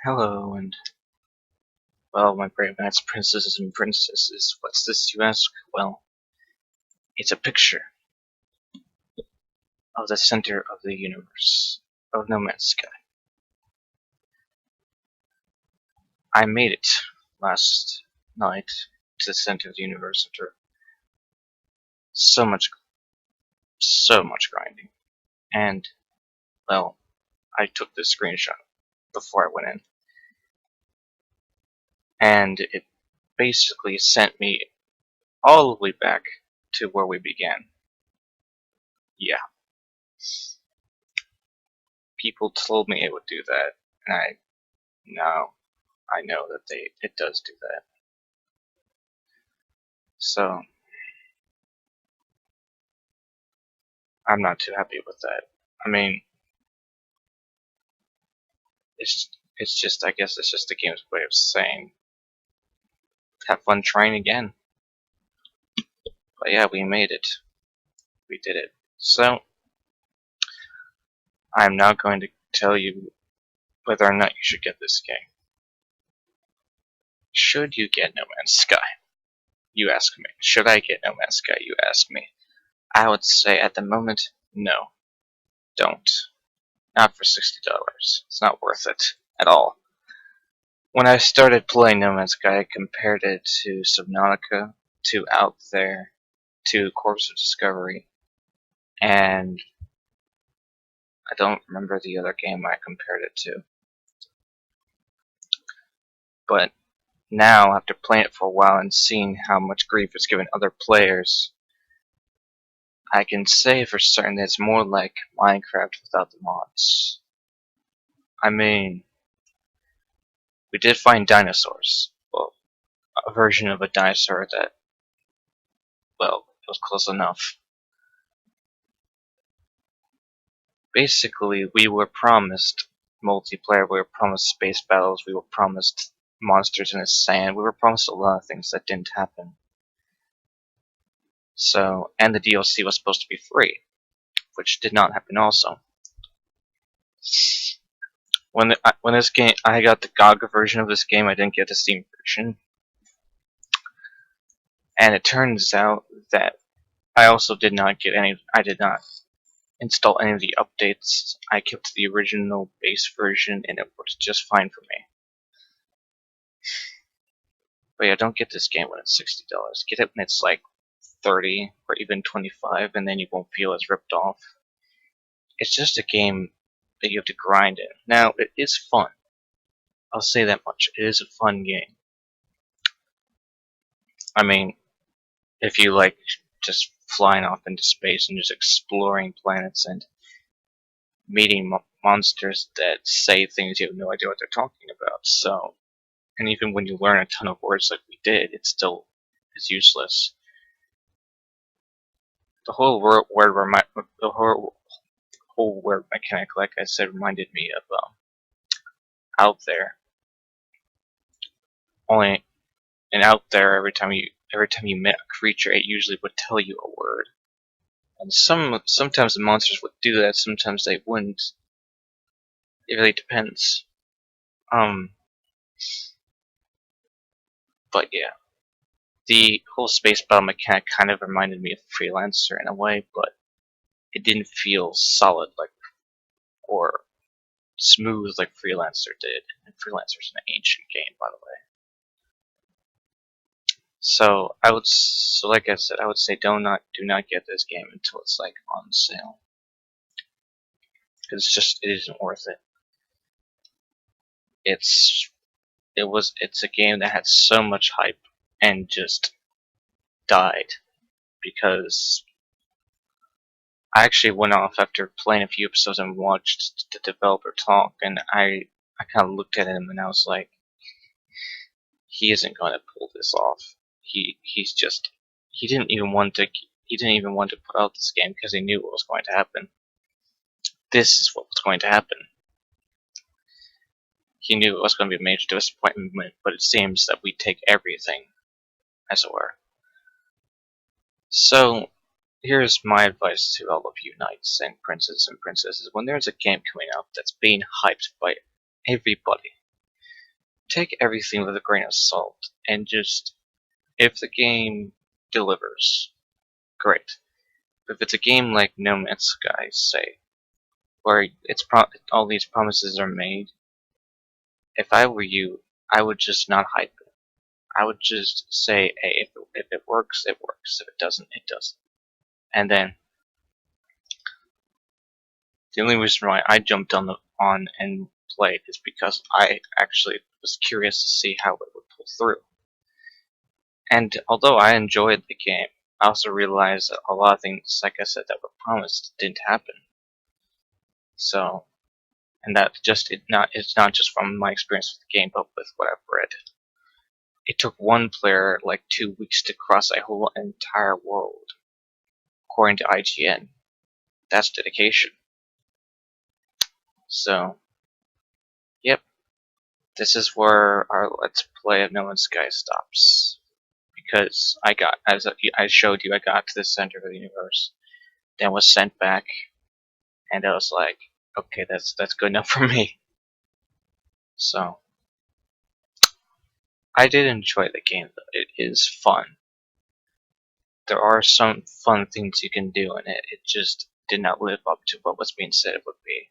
Hello, and well, my brave knights, princesses, and princesses. What's this, you ask? Well, it's a picture of the center of the universe, of No Man's Sky. I made it last night to the center of the universe after so much, so much grinding. And, well, I took this screenshot before I went in. And it basically sent me all the way back to where we began. Yeah. People told me it would do that, and I know that it does do that. So I'm not too happy with that. I mean, it's just I guess it's just the game's way of saying have fun trying again. But yeah, we made it. We did it. So I'm now going to tell you whether or not you should get this game. Should you get No Man's Sky? You ask me. Should I get No Man's Sky? You ask me. I would say at the moment, no. Don't. Not for $60. It's not worth it at all. When I started playing No Man's Sky, I compared it to Subnautica, to Out There, to Corpse of Discovery, and I don't remember the other game I compared it to. But now, after playing it for a while and seeing how much grief it's given other players, I can say for certain that it's more like Minecraft without the mods. I mean, we did find dinosaurs. Well, a version of a dinosaur that, well, it was close enough. Basically, we were promised multiplayer, we were promised space battles, we were promised monsters in the sand, we were promised a lot of things that didn't happen. So, and the DLC was supposed to be free, which did not happen also. When this game, I got the GOG version of this game, I didn't get the Steam version. And it turns out that I also did not get any, I did not install any of the updates. I kept the original base version and it works just fine for me. But yeah, don't get this game when it's $60. Get it when it's like 30 or even 25, and then you won't feel as ripped off. It's just a game that you have to grind in. Now, it is fun. I'll say that much. It is a fun game. I mean, if you like just flying off into space and just exploring planets and meeting monsters that say things you have no idea what they're talking about. So, and even when you learn a ton of words like we did, it still is useless. The whole whole word mechanic, like I said, reminded me of Out There. Only and Out There, every time you met a creature, it usually would tell you a word. And sometimes the monsters would do that, sometimes they wouldn't. It really depends. But yeah, the whole space battle mechanic kind of reminded me of Freelancer in a way, but it didn't feel solid like or smooth like Freelancer did. And Freelancer's an ancient game, by the way. So like I said, I would say do not get this game until it's like on sale, because it isn't worth it. It's a game that had so much hype and just died because I actually went off after playing a few episodes and watched the developer talk, and I kind of looked at him and I was like, he isn't going to pull this off. He's just he didn't even want to put out this game because he knew what was going to happen. This is what was going to happen. He knew it was going to be a major disappointment, but it seems that we take everything, as it were. So, here's my advice to all of you knights and princes and princesses. When there's a game coming out that's being hyped by everybody, take everything with a grain of salt and just, if the game delivers, great. If it's a game like No Man's Sky, say, where all these promises are made, if I were you, I would just not hype it. I would just say, hey, if it works, it works. If it doesn't, it doesn't. And then the only reason why I jumped on and played is because I actually was curious to see how it would pull through. And although I enjoyed the game, I also realized that a lot of things, like I said, that were promised didn't happen. So, and that it's not just from my experience with the game, but with what I've read. It took one player like 2 weeks to cross a whole entire world, according to IGN. That's dedication. So, yep, this is where our Let's Play of No Man's Sky stops. Because as I showed you, I got to the center of the universe, then was sent back, and I was like, okay, that's good enough for me. So, I did enjoy the game, though. It is fun. There are some fun things you can do in it. It just did not live up to what was being said it would be.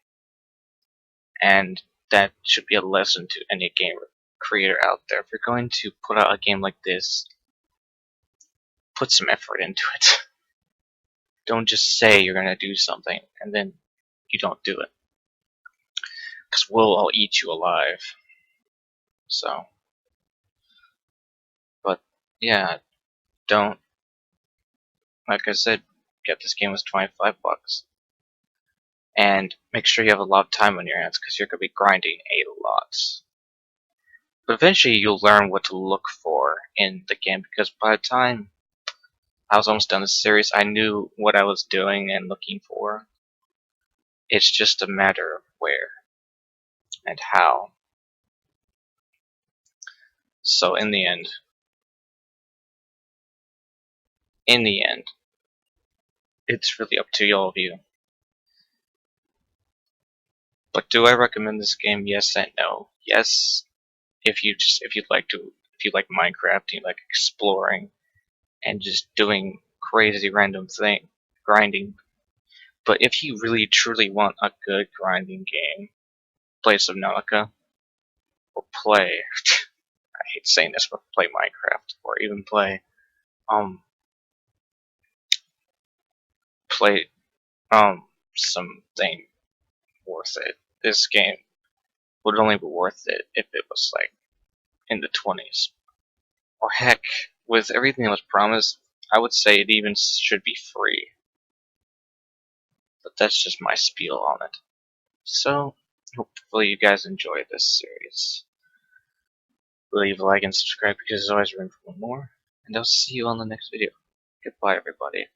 And that should be a lesson to any game creator out there. If you're going to put out a game like this, put some effort into it. Don't just say you're going to do something and then you don't do it. Because we'll all eat you alive. So, but yeah, don't, like I said, get this game was $25. And make sure you have a lot of time on your hands because you're going to be grinding a lot. But eventually you'll learn what to look for in the game because by the time I was almost done the series, I knew what I was doing and looking for. It's just a matter of where and how. So in the end, it's really up to all of you. But do I recommend this game? Yes and no. Yes, if you like Minecraft, and you like exploring and just doing crazy random thing, grinding. But if you really truly want a good grinding game, play Subnautica or play. I hate saying this, but play Minecraft or even play something worth it. This game would only be worth it if it was like in the 20s. Or heck, with everything that was promised, I would say it even should be free. But that's just my spiel on it. So, hopefully you guys enjoy this series. Leave a like and subscribe because there's always room for one more. And I'll see you on the next video. Goodbye, everybody.